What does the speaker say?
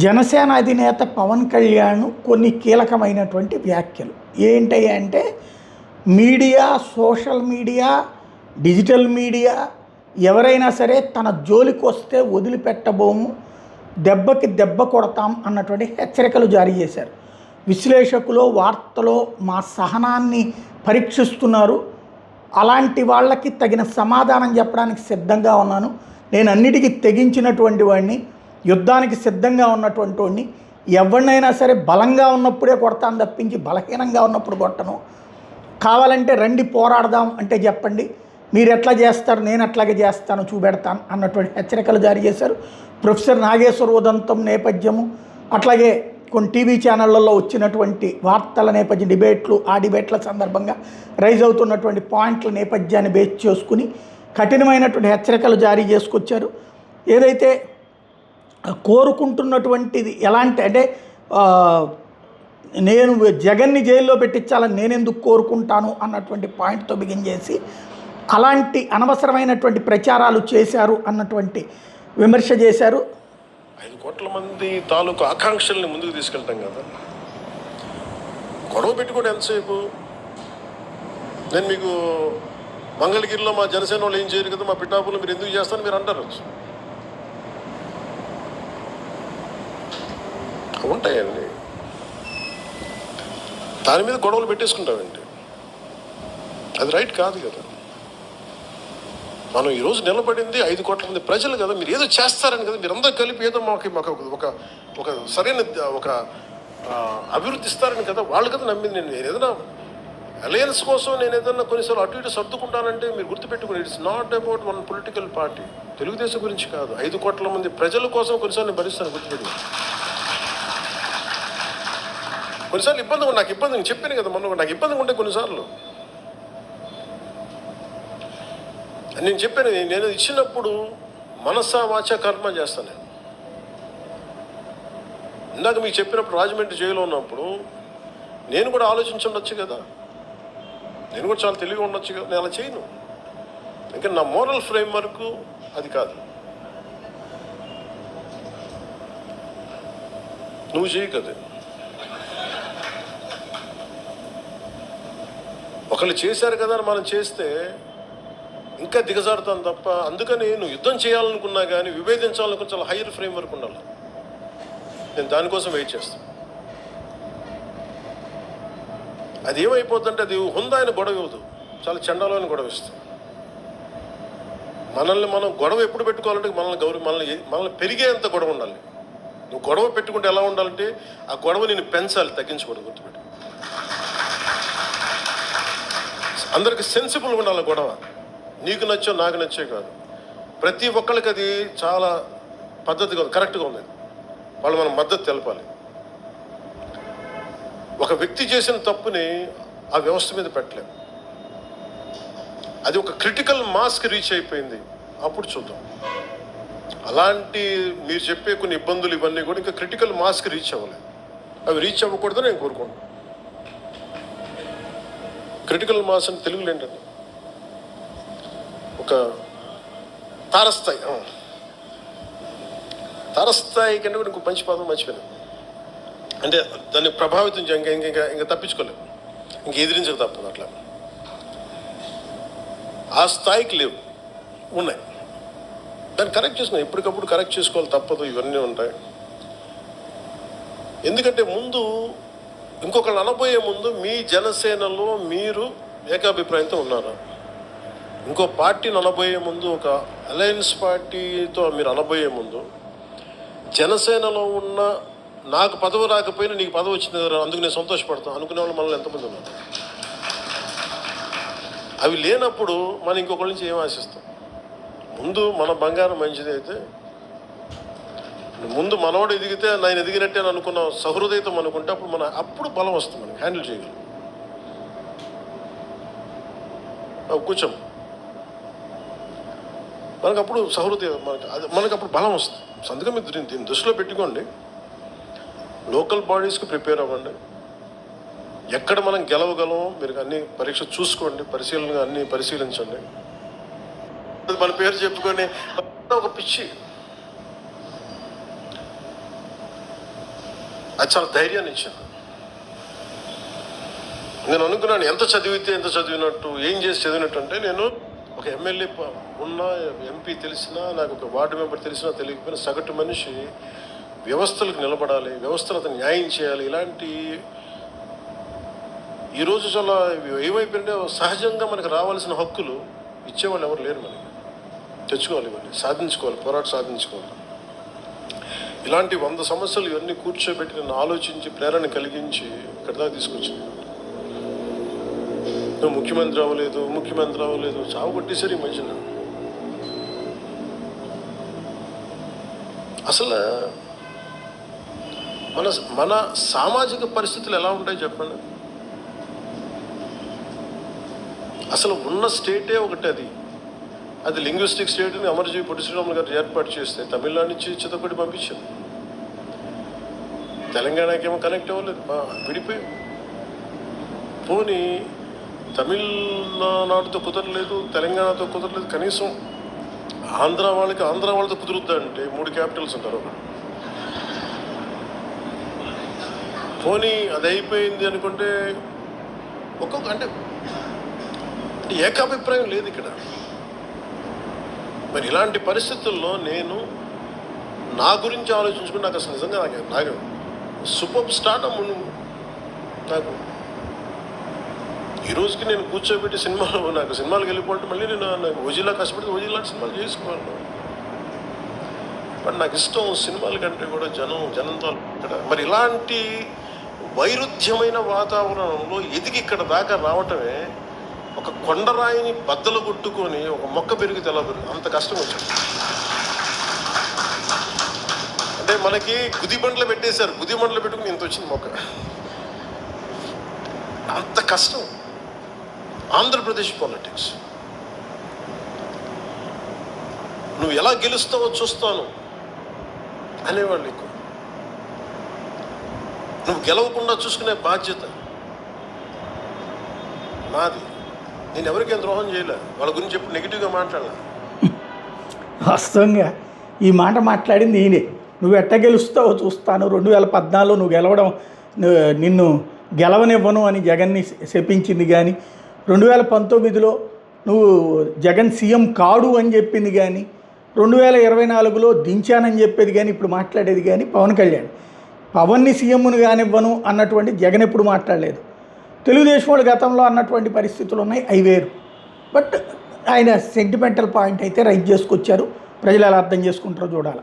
జనసేన అధినేత పవన్ కళ్యాణ్ కొన్ని కీలకమైనటువంటి వ్యాఖ్యలు ఏంటంటే media, social media, digital media ఎవరైనా సరే తన జోలికి వస్తే వదిలిపెట్టబోము, దెబ్బకి దెబ్బ కొడతాం అన్నటువంటి హెచ్చరికలు జారీ చేశారు. విశ్లేషకులు వార్తలో మా సహనాన్ని పరీక్షిస్తున్నారు. అలాంటి వాళ్ళకి తగిన సమాధానం చెప్పడానికి సిద్ధంగా ఉన్నాను. నేను అన్నిటికీ తెగించినటువంటి వాడిని, యుద్ధానికి సిద్ధంగా ఉన్నటువంటి వాడిని. ఎవరినైనా సరే బలంగా ఉన్నప్పుడే కొడతాను తప్పించి బలహీనంగా ఉన్నప్పుడు కొట్టను. కావాలంటే రండి పోరాడదాం అంటే చెప్పండి, మీరు ఎట్లా చేస్తారు నేను అట్లాగే చేస్తాను చూపెడతాను అన్నటువంటి హెచ్చరికలు జారీ చేశారు. ప్రొఫెసర్ నాగేశ్వర ఉదంతం నేపథ్యము, అట్లాగే కొన్ని టీవీ ఛానళ్లలో వచ్చినటువంటి వార్తల నేపథ్యం, డిబేట్లు, ఆ డిబేట్ల సందర్భంగా రైజ్ అవుతున్నటువంటి పాయింట్ల నేపథ్యాన్ని బేస్ చేసుకుని కఠినమైనటువంటి హెచ్చరికలు జారీ చేసుకొచ్చారు. ఏదైతే కోరుకుంటున్నటువంటిది ఎలాంటి అంటే నేను జగన్ని జైల్లో పెట్టించాలని నేనెందుకు కోరుకుంటాను అన్నటువంటి పాయింట్తో బిగిన్ చేసి అలాంటి అనవసరమైనటువంటి ప్రచారాలు చేశారు అన్నటువంటి విమర్శ చేశారు. 5 కోట్ల మంది తాలూకు ఆకాంక్షల్ని ముందుకు తీసుకెళ్తాం కదా, గొడవ పెట్టుకోండి ఎంతసేపు. నేను మీకు మంగళగిరిలో మా జనసేన వాళ్ళు ఏం చేయరు కదా, మా పిఠాపులు మీరు ఎందుకు చేస్తారని మీరు అంటారు. ఉంటాయండి, దాని మీద గొడవలు పెట్టేసుకుంటామండి, అది రైట్ కాదు కదా. మనం ఈరోజు నిలబడింది 5 కోట్ల మంది ప్రజలు కదా, మీరు ఏదో చేస్తారని కదా, మీరందరూ కలిపి ఏదో మాకు ఒక సరైన ఒక అభివృద్ధి ఇస్తారని కదా వాళ్ళు కదా నమ్మింది. నేను ఏదైనా అలయన్స్ కోసం నేను ఏదైనా కొన్నిసార్లు అటు ఇటు సర్దుకుంటానంటే మీరు గుర్తుపెట్టుకుని, it's not about one political party, Telugu Desam గురించి కాదు, 5 కోట్ల మంది ప్రజల కోసం కొన్నిసార్లు నేను భరిస్తాను. గుర్తుపెట్టుకుని కొన్నిసార్లు ఇబ్బంది, నాకు ఇబ్బంది నేను చెప్పాను కదా మొన్న, నాకు ఇబ్బందిగా ఉంటే కొన్నిసార్లు నేను చెప్పాను, నేను ఇచ్చినప్పుడు మనసా వాచ కర్మ చేస్తాను. నేను ఇందాక మీకు చెప్పినప్పుడు రాజమండ్రి జైల్లో ఉన్నప్పుడు నేను కూడా ఆలోచించుండొచ్చు కదా, నేను కూడా చాలా తెలివిగా ఉండొచ్చు కదా, నేను అలా చేయను. ఇంకా నా మోరల్ ఫ్రేమ్ వర్క్ అది కాదు. నువ్వు చేయి కదా, ఒకళ్ళు చేశారు కదా అని మనం చేస్తే ఇంకా దిగజారుతాను తప్ప. అందుకని నువ్వు యుద్ధం చేయాలనుకున్నా కానీ విభేదించాలనుకున్న చాలా హైయర్ ఫ్రేమ్ వర్క్ ఉండాలి. నేను దానికోసం వెయిట్ చేస్తాను. అది ఏమైపోతుందంటే అది హుందాయిన గొడవ ఇవ్వదు, చాలా చండాలమైన గొడవ ఇస్తుంది. మనల్ని మనం గొడవ ఎప్పుడు పెట్టుకోవాలంటే మనల్ని పెరిగేంత గొడవ ఉండాలి. నువ్వు గొడవ పెట్టుకుంటే ఎలా ఉండాలంటే ఆ గొడవ నేను పెంచాలి, తగ్గించకూడదు. గుర్తుపెట్టు, అందరికి సెన్సిబుల్గా ఉండాలి గొడవ. నీకు నచ్చో నాకు నచ్చే కాదు, ప్రతి ఒక్కరికి అది చాలా పద్ధతిగా ఉంది, కరెక్ట్గా ఉంది. వాళ్ళు మనం మద్దతు తెలపాలి. ఒక వ్యక్తి చేసిన తప్పుని ఆ వ్యవస్థ మీద పెట్టలేము. అది ఒక క్రిటికల్ మాస్కి రీచ్ అయిపోయింది, అప్పుడు చూద్దాం. అలాంటి మీరు చెప్పే కొన్ని ఇబ్బందులు ఇవన్నీ కూడా ఇంకా క్రిటికల్ మాస్కి రీచ్ అవ్వలేదు. అవి రీచ్ అవ్వకూడదని నేను కోరుకుంటున్నాను. క్రిటికల్ మాస్ అని తెలుగులో ఏంటంటే ఒక తారస్థాయి, తారస్థాయి కంటే కూడా ఇంకో మంచి పదం మర్చిపోయాను. అంటే దాన్ని ప్రభావితం ఇంకా తప్పించుకోలేము, ఇంక ఎదిరించక తప్పదు. అట్లా ఆ స్థాయికి లేవు, ఉన్నాయి. దాన్ని కరెక్ట్ చేసుకున్నాం, ఎప్పటికప్పుడు కరెక్ట్ చేసుకోవాలి, తప్పదు. ఇవన్నీ ఉంటాయి. ఎందుకంటే ముందు ఇంకొకళ్ళు అనబోయే ముందు మీ జనసేనలో మీరు ఏకాభిప్రాయంతో ఉన్నారు. ఇంకో పార్టీని అనబోయే ముందు, ఒక అలయన్స్ పార్టీతో మీరు అనబోయే ముందు జనసేనలో ఉన్న నాకు పదవి రాకపోయినా నీకు పదవి వచ్చింది కదా అందుకు నేను సంతోషపడతాను అనుకునే వాళ్ళు మనల్ని ఎంతమంది ఉన్నారు. అవి లేనప్పుడు మనం ఇంకొకరి నుంచి ఏం ఆశిస్తాం? ముందు మన బంగారం మంచిది అయితే, ముందు మనవాడు ఎదిగితే నేను ఎదిగినట్టే అని అనుకున్న సహృదయతం అనుకుంటే అప్పుడు బలం వస్తుంది, మనకి హ్యాండిల్ చేయగలం. కూర్చోం, మనకు అప్పుడు సహృదయం, మనకు అప్పుడు బలం వస్తుంది. అందుకే మీరు దీన్ని దృష్టిలో పెట్టుకోండి. లోకల్ బాడీస్కి ప్రిపేర్ అవ్వండి. ఎక్కడ మనం గెలవగలమో మీరు అన్ని పరీక్ష చూసుకోండి, అన్ని పరిశీలించండి. మన పేరు చెప్పుకొని ఒక పిచ్చి అది చాలా ధైర్యాన్ని ఇచ్చింది. నేను అనుకున్నాను ఎంత చదివినట్టు, ఏం చేసి చదివినట్టు అంటే, నేను ఒక ఎమ్మెల్యే ఉన్నా, ఎంపీ తెలిసినా, నాకు ఒక వార్డు మెంబర్ తెలిసినా తెలియకపోయినా సగటు మనిషి వ్యవస్థలకు నిలబడాలి, వ్యవస్థలకు న్యాయం చేయాలి. ఇలాంటి ఈరోజు చాలా ఏమైపోయింటే సహజంగా మనకు రావాల్సిన హక్కులు ఇచ్చేవాళ్ళు ఎవరు లేరు. మనకి తెచ్చుకోవాలి, ఇవన్నీ సాధించుకోవాలి, పోరాట సాధించుకోవాలి. ఇలాంటి 100 సమస్యలు ఇవన్నీ కూర్చోబెట్టి నన్ను ఆలోచించి ప్రేరణ కలిగించి ఇక్కడ దాకా తీసుకొచ్చింది. నువ్వు ముఖ్యమంత్రి అవ్వలేదు చావు కొట్టేసరి ఈ మధ్యన. అసలు మన సామాజిక పరిస్థితులు ఎలా ఉంటాయి చెప్పండి. అసలు ఉన్న స్టేటే ఒకటి, అది లింగ్విస్టిక్ స్టేట్ని అమరజీవి పొట్టి శ్రీరాములు గారు ఏర్పాటు చేస్తే తమిళనాడు నుంచి చిత్తకొట్టి పంపించారు. తెలంగాణకి ఏమో కనెక్ట్ అవ్వలేదు, విడిపోయి. పోనీ తమిళనాడుతో కుదరలేదు, తెలంగాణతో కుదరలేదు, కనీసం ఆంధ్ర వాళ్ళతో కుదురుద్దా అంటే 3 క్యాపిటల్స్ ఉంటారు. పోనీ అది అయిపోయింది అనుకుంటే అంటే ఏకాభిప్రాయం లేదు ఇక్కడ. మరి ఇలాంటి పరిస్థితుల్లో నేను నా గురించి ఆలోచించుకుని నాకు అసలు నిజంగా నాకు సూపర్ స్టార్టమ్ నాకు ఈ రోజుకి నేను కూర్చోబెట్టి సినిమాలకు వెళ్ళిపోతే మళ్ళీ నాకు ఓజీలా కష్టపడి ఓజీలాంటి సినిమాలు చేసుకోవాలి. బట్ నాకు ఇష్టం సినిమాల కంటే కూడా జనంతో ఇక్కడ. మరి ఇలాంటి వైరుధ్యమైన వాతావరణంలో ఎదిగి ఇక్కడ దాకా రావటమే ఒక కొండరాయిని బద్దలు కొట్టుకొని ఒక మొక్క పెరిగితే ఎలా పెరుగు అంత కష్టం వచ్చింది. అంటే మనకి గుదిబండ్లు పెట్టేశారు, గుదిబండ్లు పెట్టుకుని ఇంత వచ్చింది మొక్క. అంత కష్టం ఆంధ్రప్రదేశ్ పాలిటిక్స్. నువ్వు ఎలా గెలుస్తావో చూస్తాను అనేవాళ్ళు ఎక్కువ. నువ్వు గెలవకుండా చూసుకునే బాధ్యత నాది. నేను ఎవరికేం ద్రోహం చేయలే, వాళ్ళ గురించి ఎప్పుడు నెగిటివ్గా మాట్లాడలే. వాస్తవంగా ఈ మాట మాట్లాడింది ఈయనే. నువ్వు ఎట్ట గెలుస్తావో చూస్తాను, 2014 నువ్వు గెలవడం, నిన్ను గెలవనివ్వను అని జగన్ని శపించింది కానీ, 2019లో నువ్వు జగన్ సీఎం కాడు అని చెప్పింది కానీ, 2024లో దించానని చెప్పేది కానీ, ఇప్పుడు మాట్లాడేది కానీ పవన్ కళ్యాణ్. పవన్ని సీఎంను కానివ్వను అన్నటువంటి జగన్ ఎప్పుడు మాట్లాడలేదు. తెలుగుదేశం వాళ్ళు గతంలో అన్నటువంటి పరిస్థితులు ఉన్నాయి, అవి వేరు. బట్ ఆయన సెంటిమెంటల్ పాయింట్ అయితే రైజ్ చేసుకొచ్చారు. ప్రజలు ఎలా అర్థం చేసుకుంటారో చూడాలి.